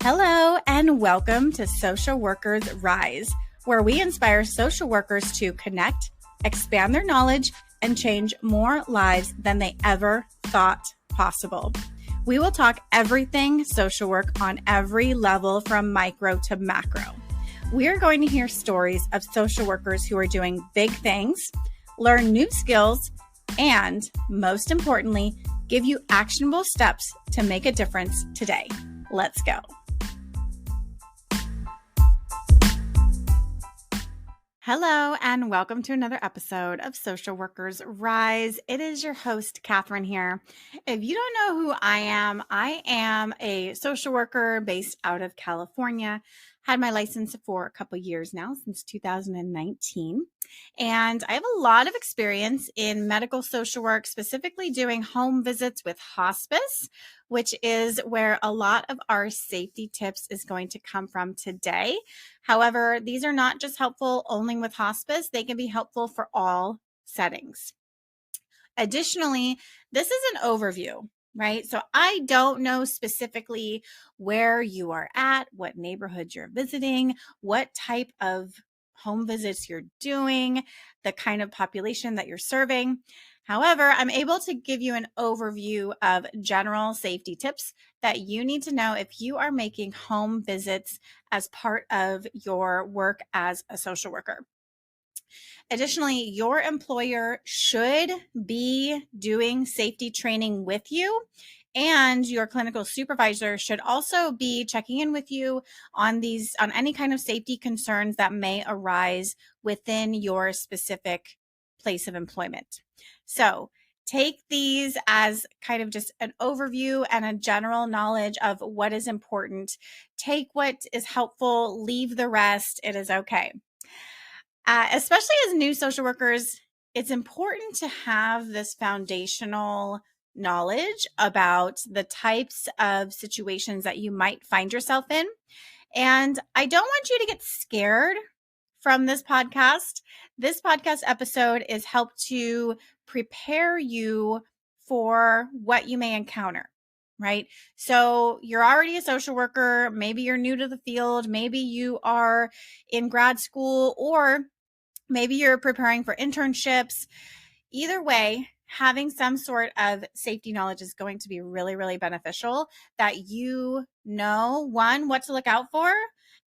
Hello, and welcome to Social Workers Rise, where we inspire social workers to connect, expand their knowledge, and change more lives than they ever thought possible. We will talk everything social work on every level from micro to macro. We are going to hear stories of social workers who are doing big things, learn new skills, and most importantly, give you actionable steps to make a difference today. Let's go. Hello, and welcome to another episode of Social Workers Rise. It is your host, Catherine here. If you don't know who I am a social worker based out of California. Had my license for a couple years now, since 2019. And I have a lot of experience in medical social work, specifically doing home visits with hospice, which is where a lot of our safety tips is going to come from today. However, these are not just helpful only with hospice. They can be helpful for all settings. Additionally, this is an overview, right? So I don't know specifically where you are at, what neighborhoods you're visiting, what type of home visits you're doing, the kind of population that you're serving. However, I'm able to give you an overview of general safety tips that you need to know if you are making home visits as part of your work as a social worker. Additionally, your employer should be doing safety training with you, and your clinical supervisor should also be checking in with you on any kind of safety concerns that may arise within your specific place of employment. So take these as kind of just an overview and a general knowledge of what is important. Take what is helpful, leave the rest. It is okay. Especially as new social workers, it's important to have this foundational knowledge about the types of situations that you might find yourself in. And I don't want you to get scared from this podcast. This podcast episode is helped to prepare you for what you may encounter, right? So you're already a social worker. Maybe you're new to the field. Maybe you are in grad school, or maybe you're preparing for internships. Either way, having some sort of safety knowledge is going to be really, really beneficial, that you know, one, what to look out for,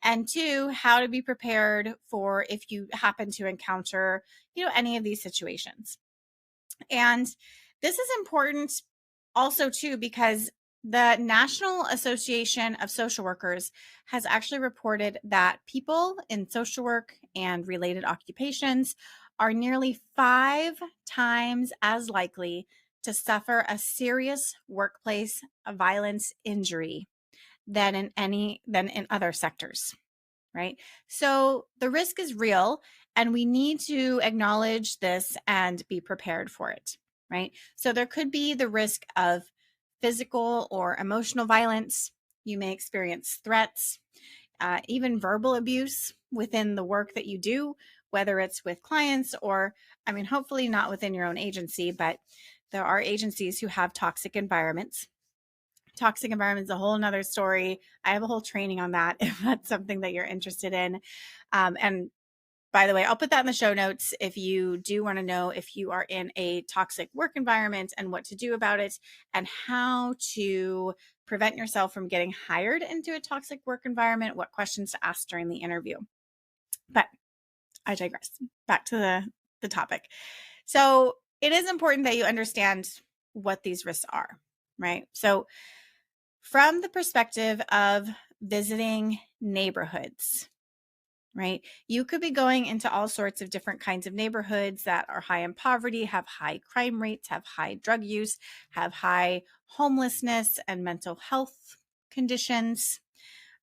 and two, how to be prepared for if you happen to encounter, any of these situations. And this is important also too, because the National Association of Social Workers has actually reported that people in social work and related occupations are nearly 5 times as likely to suffer a serious workplace violence injury than in other sectors, right? So the risk is real, and we need to acknowledge this and be prepared for it, right? So there could be the risk of physical or emotional violence. You may experience threats, even verbal abuse within the work that you do, whether it's with clients or, hopefully not within your own agency, but there are agencies who have toxic environments. Toxic environment is a whole nother story. I have a whole training on that if that's something that you're interested in. And by the way, I'll put that in the show notes if you do want to know if you are in a toxic work environment and what to do about it, and how to prevent yourself from getting hired into a toxic work environment, what questions to ask during the interview. But I digress. Back to the topic. So it is important that you understand what these risks are, right? So from the perspective of visiting neighborhoods, right? You could be going into all sorts of different kinds of neighborhoods that are high in poverty, have high crime rates, have high drug use, have high homelessness and mental health conditions,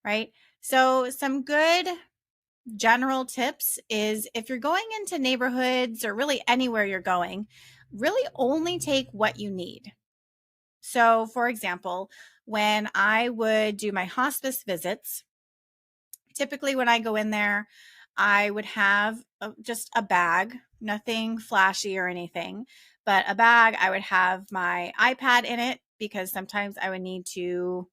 right? So some good general tips is, if you're going into neighborhoods or really anywhere you're going, really only take what you need. So for example, when I would do my hospice visits, typically when I go in there, I would have just a bag, nothing flashy or anything, but a bag. I would have my iPad in it because sometimes I would need to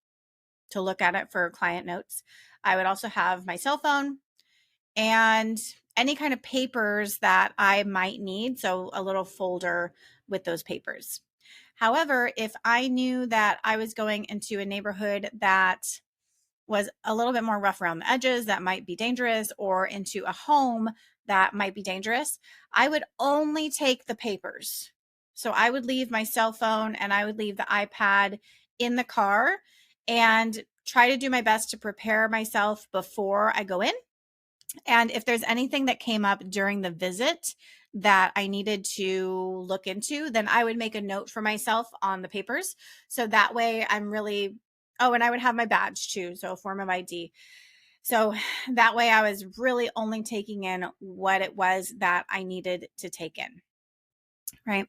to look at it for client notes. I would also have my cell phone and any kind of papers that I might need. So a little folder with those papers. However, if I knew that I was going into a neighborhood that was a little bit more rough around the edges, that might be dangerous, or into a home that might be dangerous, I would only take the papers. So I would leave my cell phone and I would leave the iPad in the car and try to do my best to prepare myself before I go in. And if there's anything that came up during the visit that I needed to look into, then I would make a note for myself on the papers. So that way I'm really, oh, and I would have my badge too. So a form of ID. So that way I was really only taking in what it was that I needed to take in. Right.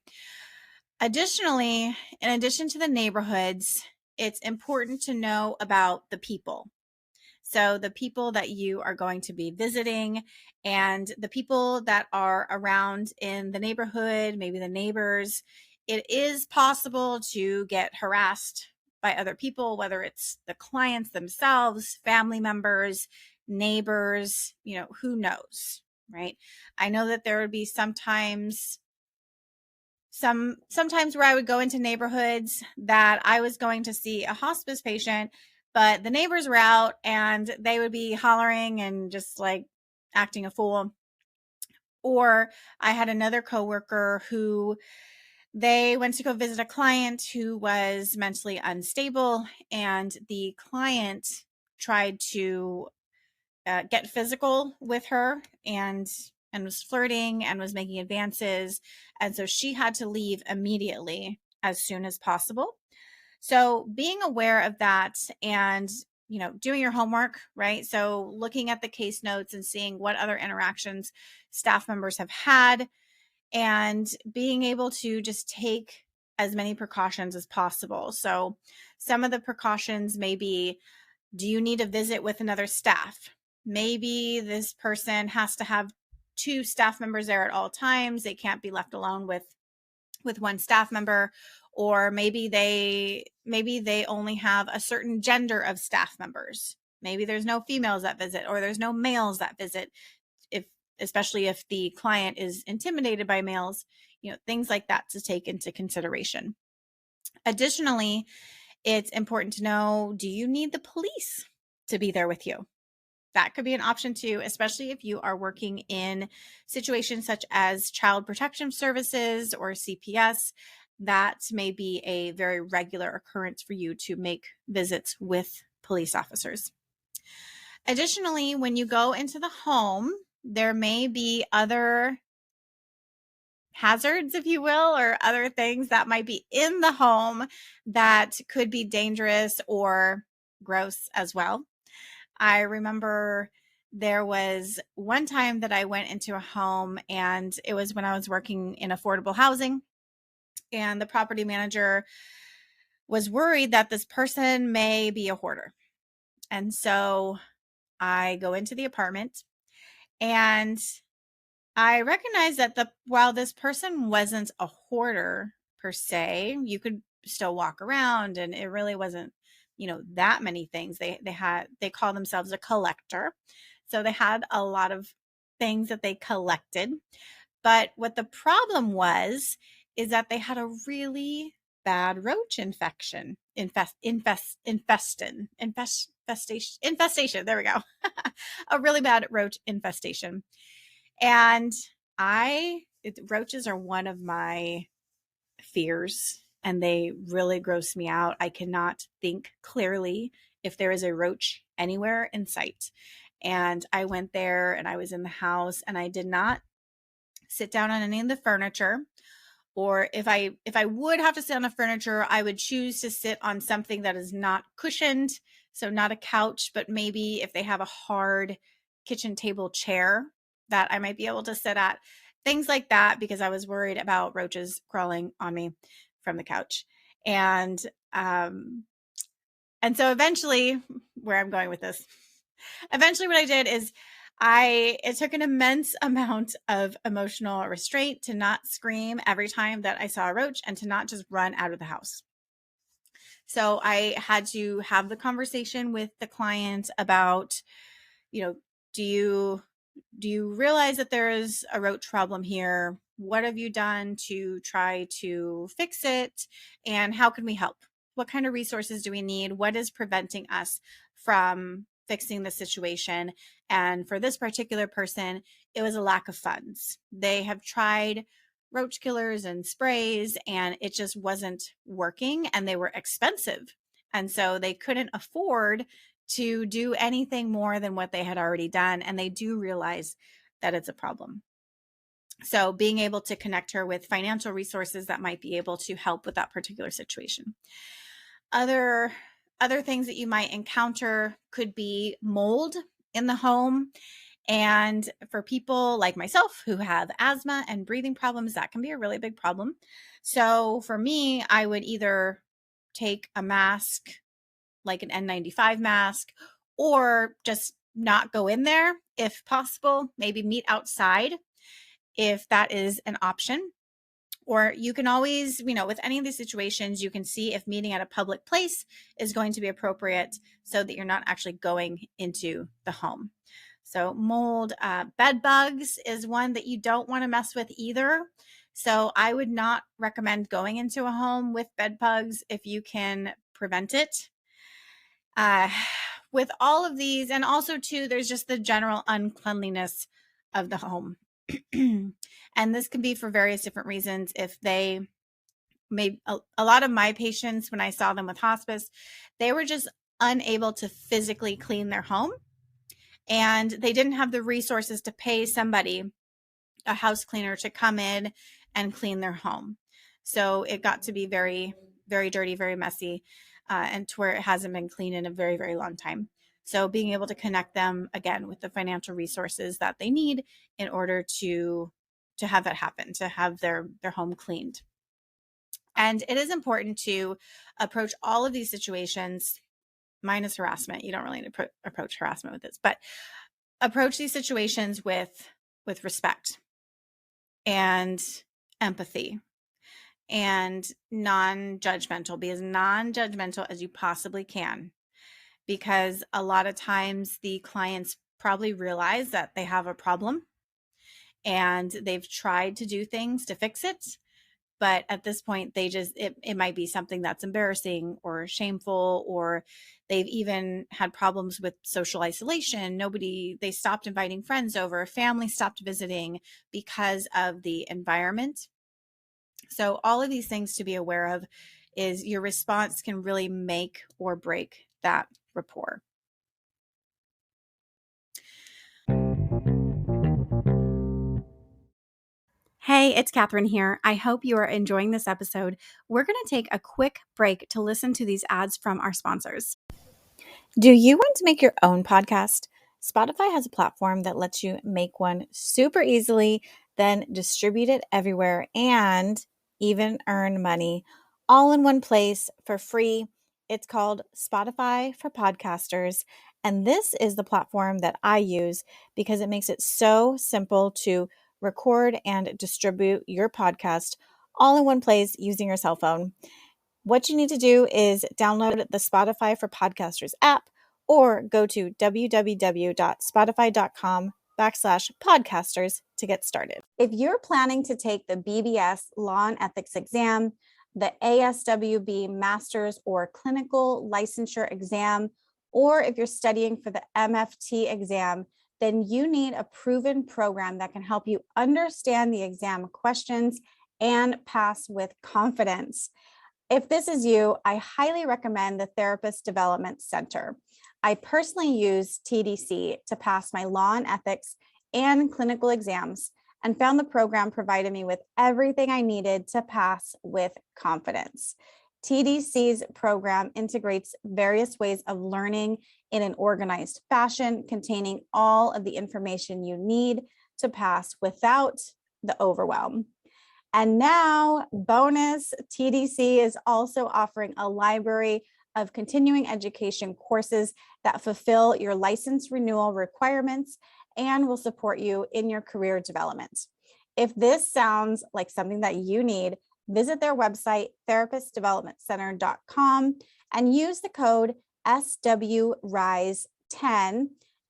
Additionally, in addition to the neighborhoods, it's important to know about the people. So the people that you are going to be visiting and the people that are around in the neighborhood, maybe the neighbors, it is possible to get harassed by other people, whether it's the clients themselves, family members, neighbors, who knows, right? I know that there would be sometimes where I would go into neighborhoods that I was going to see a hospice patient, but the neighbors were out and they would be hollering and just like acting a fool. Or I had another coworker who they went to go visit a client who was mentally unstable, and the client tried to get physical with her and was flirting and was making advances. And so she had to leave immediately as soon as possible. So being aware of that and, doing your homework, right? So looking at the case notes and seeing what other interactions staff members have had and being able to just take as many precautions as possible. So some of the precautions may be, do you need to visit with another staff? Maybe this person has to have 2 staff members there at all times. They can't be left alone with one staff member. Or maybe they only have a certain gender of staff members. Maybe there's no females that visit, or there's no males that visit, especially if the client is intimidated by males, things like that to take into consideration. Additionally, it's important to know, do you need the police to be there with you? That could be an option too, especially if you are working in situations such as child protection services or CPS. That may be a very regular occurrence for you to make visits with police officers. Additionally, when you go into the home, there may be other hazards, if you will, or other things that might be in the home that could be dangerous or gross as well. I remember there was one time that I went into a home, and it was when I was working in affordable housing, and the property manager was worried that this person may be a hoarder. And so I go into the apartment and I recognized that while this person wasn't a hoarder per se, you could still walk around and it really wasn't, that many things. They call themselves a collector. So they had a lot of things that they collected. But what the problem was is that they had a really bad roach infestation. Infestation. There we go. A really bad roach infestation. And roaches are one of my fears, and they really gross me out. I cannot think clearly if there is a roach anywhere in sight. And I went there and I was in the house and I did not sit down on any of the furniture. Or if I would have to sit on the furniture, I would choose to sit on something that is not cushioned. So not a couch, but maybe if they have a hard kitchen table chair that I might be able to sit at, things like that, because I was worried about roaches crawling on me from the couch. And so eventually, where I'm going with this, eventually what I did is it took an immense amount of emotional restraint to not scream every time that I saw a roach and to not just run out of the house. So I had to have the conversation with the client about, do you realize that there is a roach problem here? What have you done to try to fix it? And how can we help? What kind of resources do we need? What is preventing us from fixing the situation? And for this particular person, it was a lack of funds. They have tried roach killers and sprays, and it just wasn't working, and they were expensive. And so they couldn't afford to do anything more than what they had already done. And they do realize that it's a problem. So being able to connect her with financial resources that might be able to help with that particular situation. Other things that you might encounter could be mold in the home. And for people like myself who have asthma and breathing problems, that can be a really big problem. So for me, I would either take a mask, like an N95 mask, or just not go in there if possible, maybe meet outside if that is an option. Or you can always, with any of these situations, you can see if meeting at a public place is going to be appropriate so that you're not actually going into the home. So mold, bed bugs is one that you don't want to mess with either. So I would not recommend going into a home with bed bugs if you can prevent it. With all of these, and also too, there's just the general uncleanliness of the home. And this can be for various different reasons. If they made a lot of my patients, when I saw them with hospice, they were just unable to physically clean their home, and they didn't have the resources to pay somebody, a house cleaner, to come in and clean their home. So it got to be very, very dirty, very messy, and to where it hasn't been cleaned in a very, very long time. So being able to connect them again with the financial resources that they need in order to have that happen, to have their home cleaned. And it is important to approach all of these situations, minus harassment. You don't really need to approach harassment with this, but approach these situations with respect and empathy and non-judgmental. Be as non-judgmental as you possibly can, because a lot of times the clients probably realize that they have a problem and they've tried to do things to fix it. But at this point, it might be something that's embarrassing or shameful, or they've even had problems with social isolation. They stopped inviting friends over, family stopped visiting because of the environment. So all of these things to be aware of is your response can really make or break that rapport. Hey, it's Catherine here. I hope you are enjoying this episode. We're going to take a quick break to listen to these ads from our sponsors. Do you want to make your own podcast? Spotify has a platform that lets you make one super easily, then distribute it everywhere and even earn money all in one place for free. It's called Spotify for Podcasters. And this is the platform that I use because it makes it so simple to record and distribute your podcast all in one place using your cell phone. What you need to do is download the Spotify for Podcasters app or go to www.spotify.com/podcasters to get started. If you're planning to take the BBS Law and Ethics exam, the ASWB Master's or Clinical Licensure exam, or if you're studying for the MFT exam, then you need a proven program that can help you understand the exam questions and pass with confidence. If this is you, I highly recommend the Therapist Development Center. I personally use TDC to pass my law and ethics and clinical exams and found the program provided me with everything I needed to pass with confidence. TDC's program integrates various ways of learning in an organized fashion, containing all of the information you need to pass without the overwhelm. And now, bonus, TDC is also offering a library of continuing education courses that fulfill your license renewal requirements and will support you in your career development. If this sounds like something that you need, visit their website, therapistdevelopmentcenter.com, and use the code SWRISE10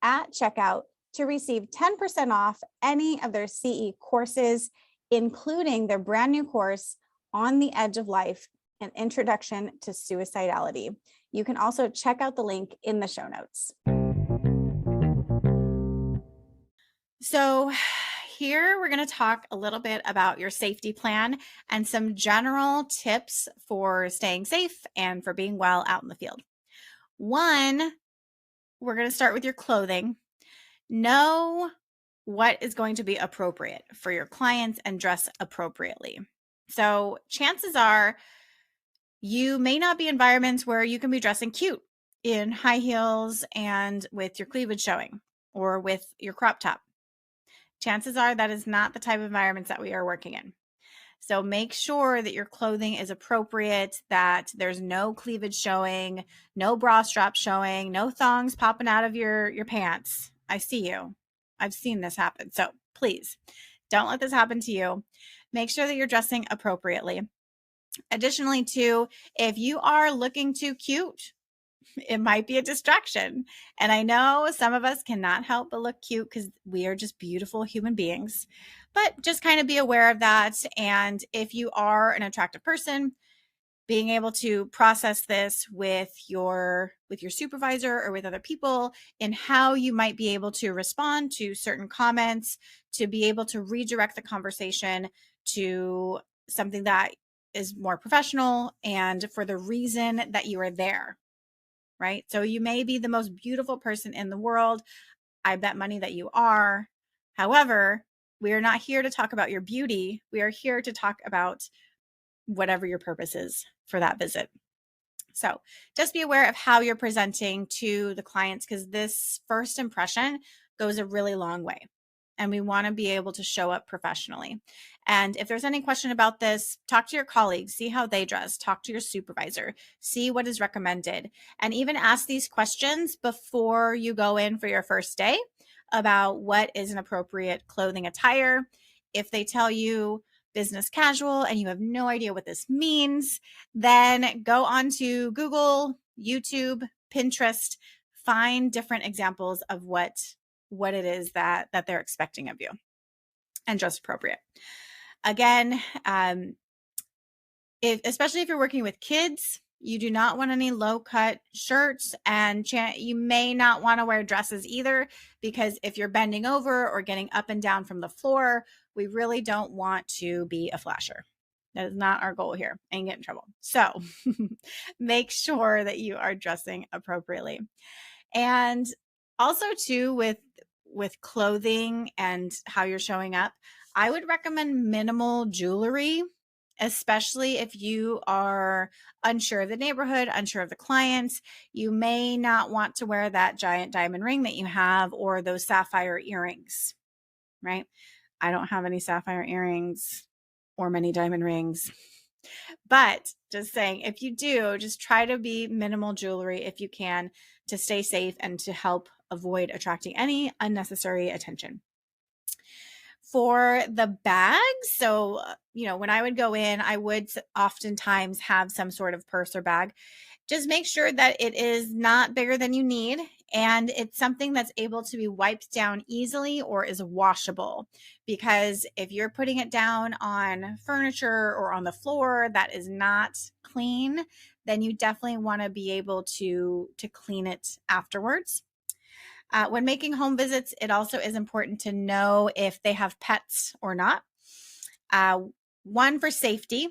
at checkout to receive 10% off any of their CE courses, including their brand new course, On the Edge of Life, an Introduction to Suicidality. You can also check out the link in the show notes. So here we're going to talk a little bit about your safety plan and some general tips for staying safe and for being well out in the field. One, we're going to start with your clothing. Know what is going to be appropriate for your clients and dress appropriately. So chances are you may not be in environments where you can be dressing cute in high heels and with your cleavage showing or with your crop top. Chances are that is not the type of environments that we are working in. So make sure that your clothing is appropriate, that there's no cleavage showing, no bra strap showing, no thongs popping out of your pants. I see you. I've seen this happen. So please don't let this happen to you. Make sure that you're dressing appropriately. Additionally, too, if you are looking too cute, it might be a distraction. And I know some of us cannot help but look cute because we are just beautiful human beings, but just kind of be aware of that. And if you are an attractive person, being able to process this with your supervisor or with other people in how you might be able to respond to certain comments, to be able to redirect the conversation to something that is more professional and for the reason that you are there. Right? So you may be the most beautiful person in the world. I bet money that you are. However, we are not here to talk about your beauty. We are here to talk about whatever your purpose is for that visit. So just be aware of how you're presenting to the clients because this first impression goes a really long way. And we want to be able to show up professionally. And if there's any question about this, talk to your colleagues, see how they dress, talk to your supervisor, see what is recommended, and even ask these questions before you go in for your first day about what is an appropriate clothing attire. If they tell you business casual and you have no idea what this means, then go on to Google, YouTube, Pinterest, find different examples of what it is that they're expecting of you and dress appropriate. Again, especially if you're working with kids, you do not want any low cut shirts and you may not want to wear dresses either, because if you're bending over or getting up and down from the floor, we really don't want to be a flasher. That is not our goal here and get in trouble. So make sure that you are dressing appropriately. And also too, with clothing and how you're showing up, I would recommend minimal jewelry, especially if you are unsure of the neighborhood, unsure of the clients. You may not want to wear that giant diamond ring that you have or those sapphire earrings, right? I don't have any sapphire earrings or many diamond rings. But just saying, if you do, just try to be minimal jewelry if you can to stay safe and to help avoid attracting any unnecessary attention. For the bags, so, when I would go in, I would oftentimes have some sort of purse or bag. Just make sure that it is not bigger than you need and it's something that's able to be wiped down easily or is washable. Because if you're putting it down on furniture or on the floor that is not clean, then you definitely want to be able to clean it afterwards. When making home visits, it also is important to know if they have pets or not. One, for safety,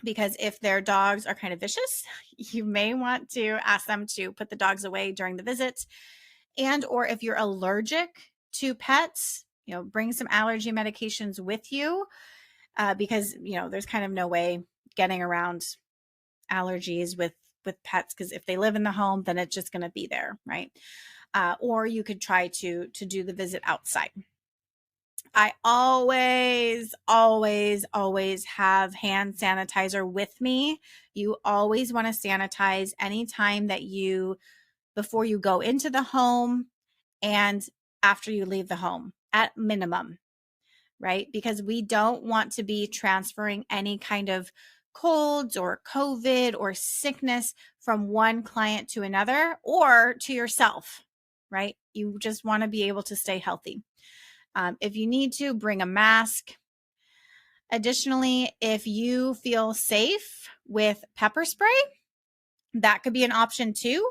because if their dogs are kind of vicious, you may want to ask them to put the dogs away during the visit. And or if you're allergic to pets, bring some allergy medications with you because, there's kind of no way getting around allergies with pets, because if they live in the home, then it's just going to be there, right? Or you could try to do the visit outside. I always, always, always have hand sanitizer with me. You always want to sanitize anytime that before you go into the home and after you leave the home at minimum. right? Because we don't want to be transferring any kind of colds or COVID or sickness from one client to another or to yourself, right? You just want to be able to stay healthy. If you need to, bring a mask. Additionally, if you feel safe with pepper spray, that could be an option too.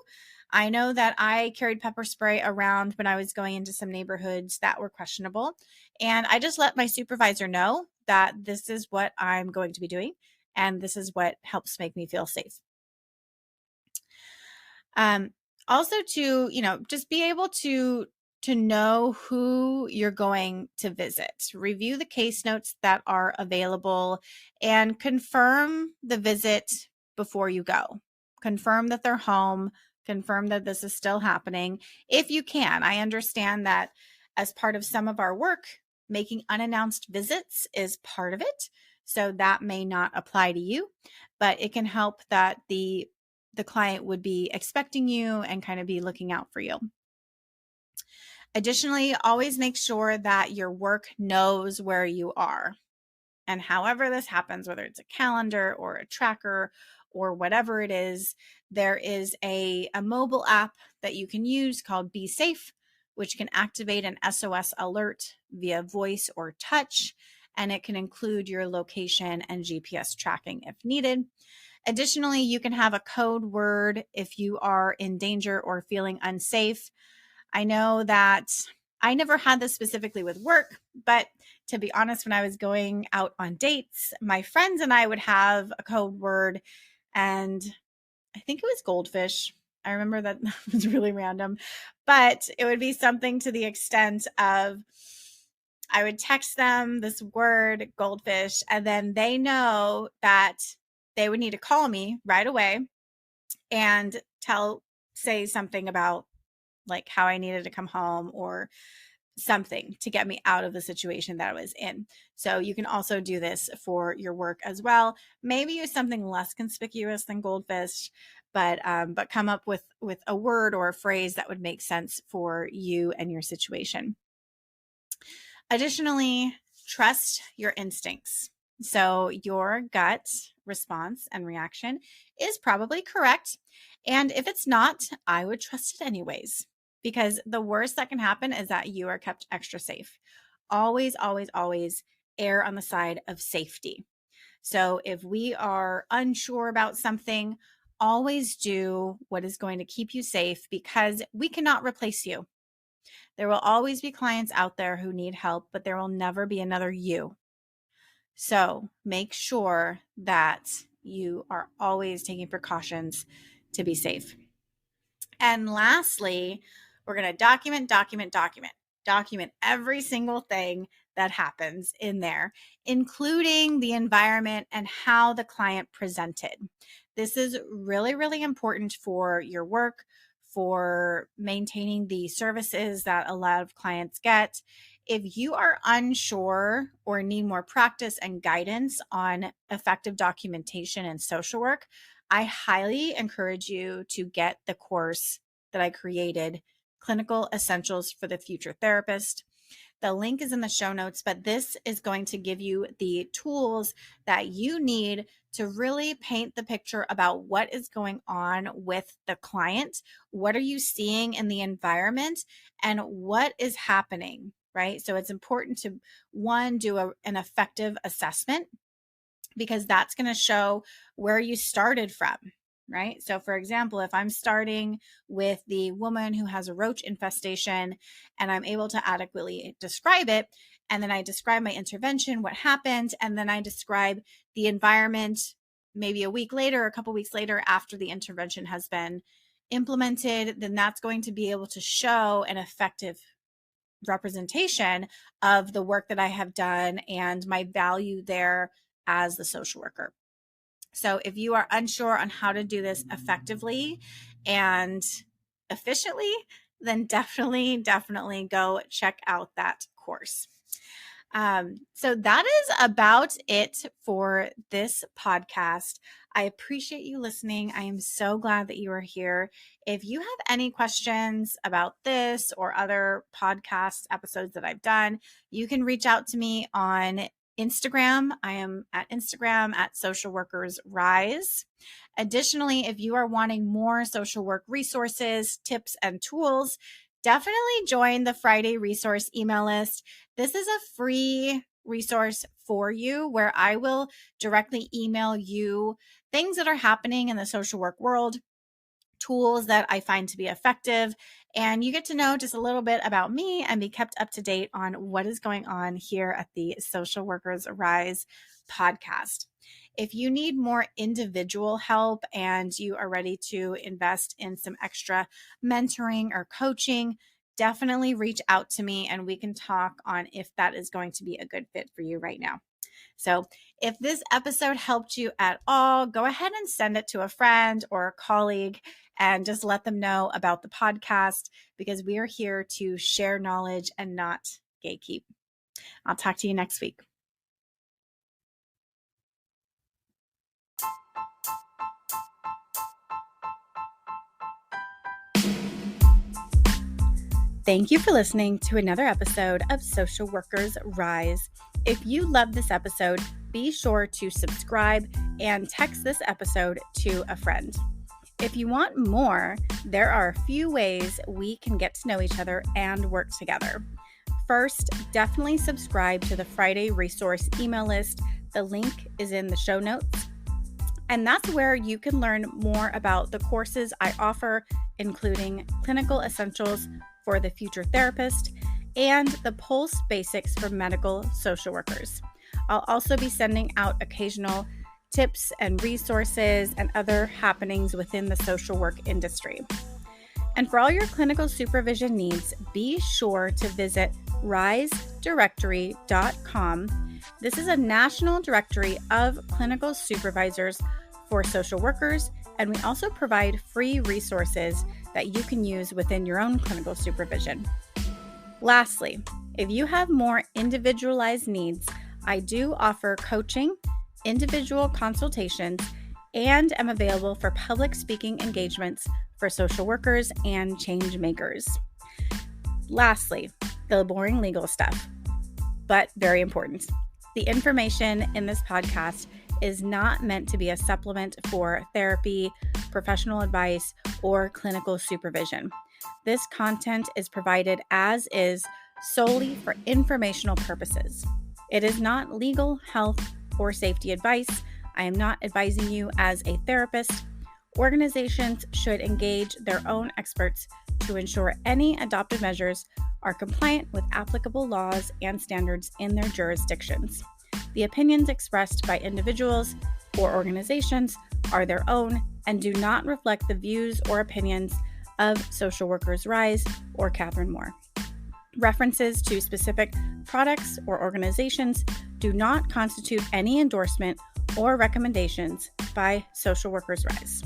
I know that I carried pepper spray around when I was going into some neighborhoods that were questionable. And I just let my supervisor know that this is what I'm going to be doing. And this is what helps make me feel safe. Also to, just be able to know who you're going to visit. Review the case notes that are available and confirm the visit before you go. Confirm that they're home, confirm that this is still happening if you can. I understand that as part of some of our work, making unannounced visits is part of it. So that may not apply to you, but it can help that the client would be expecting you and kind of be looking out for you. Additionally, always make sure that your work knows where you are. And however this happens, whether it's a calendar or a tracker or whatever it is, there is a mobile app that you can use called Be Safe, which can activate an SOS alert via voice or touch, and it can include your location and GPS tracking if needed. Additionally, you can have a code word if you are in danger or feeling unsafe. I know that I never had this specifically with work, but to be honest, when I was going out on dates, my friends and I would have a code word, and I think it was goldfish. I remember that was really random, but it would be something to the extent of I would text them this word, goldfish, and then they know that they would need to call me right away and say something about like how I needed to come home or something to get me out of the situation that I was in. So you can also do this for your work as well. Maybe use something less conspicuous than goldfish, but come up with a word or a phrase that would make sense for you and your situation. Additionally, trust your instincts. So your gut response and reaction is probably correct. And if it's not, I would trust it anyways, because the worst that can happen is that you are kept extra safe. Always, always, always err on the side of safety. So if we are unsure about something, always do what is going to keep you safe, because we cannot replace you. There will always be clients out there who need help, but there will never be another you. So make sure that you are always taking precautions to be safe. And lastly, we're going to document every single thing that happens in there, including the environment and how the client presented. This is really, really important for your work, for maintaining the services that a lot of clients get. If you are unsure or need more practice and guidance on effective documentation and social work, I highly encourage you to get the course that I created, Clinical Essentials for the Future Therapist. The link is in the show notes, but this is going to give you the tools that you need to really paint the picture about what is going on with the client. What are you seeing in the environment and what is happening, right? So it's important to, one, do an effective assessment, because that's going to show where you started from, right? So for example, if I'm starting with the woman who has a roach infestation and I'm able to adequately describe it, and then I describe my intervention, what happened, and then I describe the environment maybe a week later, a couple weeks later after the intervention has been implemented, then that's going to be able to show an effective representation of the work that I have done and my value there as the social worker. So if you are unsure on how to do this effectively and efficiently, then definitely go check out that course. So that is about it for this podcast. I appreciate you listening. I am so glad that you are here. If you have any questions about this or other podcast episodes that I've done, you can reach out to me on Instagram. I am at Instagram at Social Workers Rise. Additionally, if you are wanting more social work resources, tips, and tools, definitely join the Friday resource email list. This is a free resource for you where I will directly email you things that are happening in the social work world, tools that I find to be effective, and you get to know just a little bit about me and be kept up to date on what is going on here at the Social Workers Rise podcast. If you need more individual help and you are ready to invest in some extra mentoring or coaching, definitely reach out to me and we can talk on if that is going to be a good fit for you right now. So if this episode helped you at all, go ahead and send it to a friend or a colleague and just let them know about the podcast, because we are here to share knowledge and not gatekeep. I'll talk to you next week. Thank you for listening to another episode of Social Workers Rise. If you love this episode, be sure to subscribe and text this episode to a friend. If you want more, there are a few ways we can get to know each other and work together. First, definitely subscribe to the Friday resource email list. The link is in the show notes. And that's where you can learn more about the courses I offer, including Clinical Essentials for the Future Therapist and the Pulse Basics for Medical Social Workers. I'll also be sending out occasional tips and resources and other happenings within the social work industry. And for all your clinical supervision needs, be sure to visit risedirectory.com. This is a national directory of clinical supervisors for social workers, and we also provide free resources that you can use within your own clinical supervision. Lastly, if you have more individualized needs, I do offer coaching, individual consultations, and am available for public speaking engagements for social workers and change makers. Lastly, the boring legal stuff, but very important. The information in this podcast is not meant to be a supplement for therapy, professional advice, or clinical supervision. This content is provided as is solely for informational purposes. It is not legal, health, or safety advice. I am not advising you as a therapist. Organizations should engage their own experts to ensure any adopted measures are compliant with applicable laws and standards in their jurisdictions. The opinions expressed by individuals or organizations are their own and do not reflect the views or opinions of Social Workers Rise or Catherine Moore. References to specific products or organizations do not constitute any endorsement or recommendations by Social Workers Rise.